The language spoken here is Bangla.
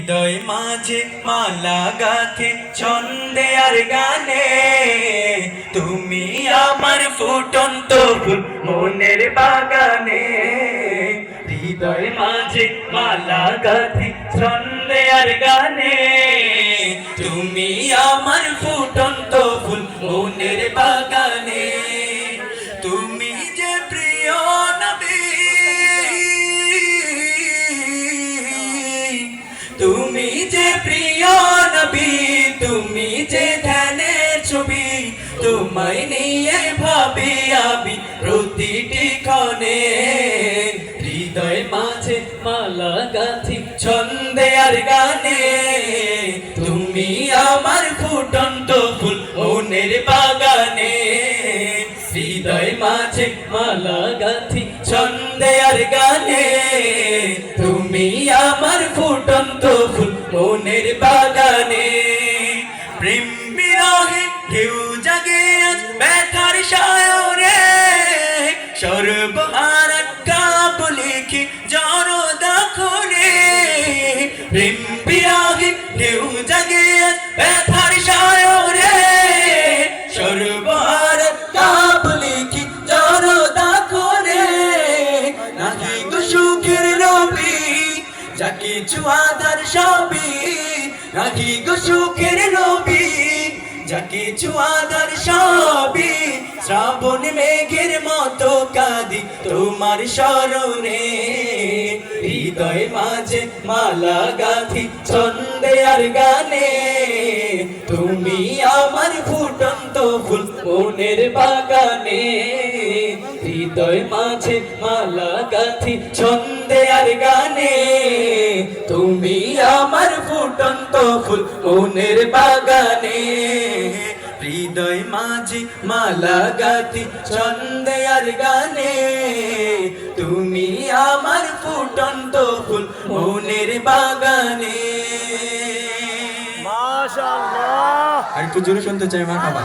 হৃদয় মাঝে মালা গাথে ছন্দে আর গানে, তুমি আমার ফুটন্ত ফুল মনের বাগানে। হৃদয় মাঝে মালা গাথে ছন্দে আর গানে, তুমি আমার ফুটন্ত ফুল মনের বাগানে। তুমি যে প্রিয় নবী, তুমি যে প্রিয় নবী, তুমি যে ধ্যানের ছবি, তোমায় নিয়ে ভাবি আমি প্রতিটি ক্ষণে। হৃদয় মাঝে মালা গাথি ছন্দে আর গানে, তুমি আমার ফুটন্ত ফুল মনের বাগানে। হৃদয় মাঝে মালা গাথি ছন্দে আর গানে, তুমি আমার ফুটন্ত ফুল মনের বাগানে। প্রেম বিরহে ঢেউ জাগে আজ ব্যথার সায়রে, সর্বহারা কাপ লিখি জনদা খুলে। প্রেম বিরহে ঢেউ জাগে আজ ব্যথার সায়রে, সর্বহারা কাপ লিখি জনদা খুলে। নাহি গো সুখের নবী যা কিছু আধার সবই, নাহি গো সুখের নবী যা কিছু আধার সবই। শ্রাবণ মেঘের মতো কাঁদি তোমার স্মরণে, হৃদয় মাঝে মালা গাথি ছন্দে আর গানে, তুমি আমার ফুটন্ত ফুল মনের বাগানে। হৃদয় মাঝে মালা গাথি ছন্দে আর গানে, তুমি আমার ফুটন্ত ফুল মনের বাগানে। হৃদয় মাঝে মালা গাথি ছন্দে আর গানে, তুমি আমার ফুটন্ত ফুল মনের বাগানে। মাশাআল্লাহ। আর একটু জোরে শুনতে চাই মারহাবা।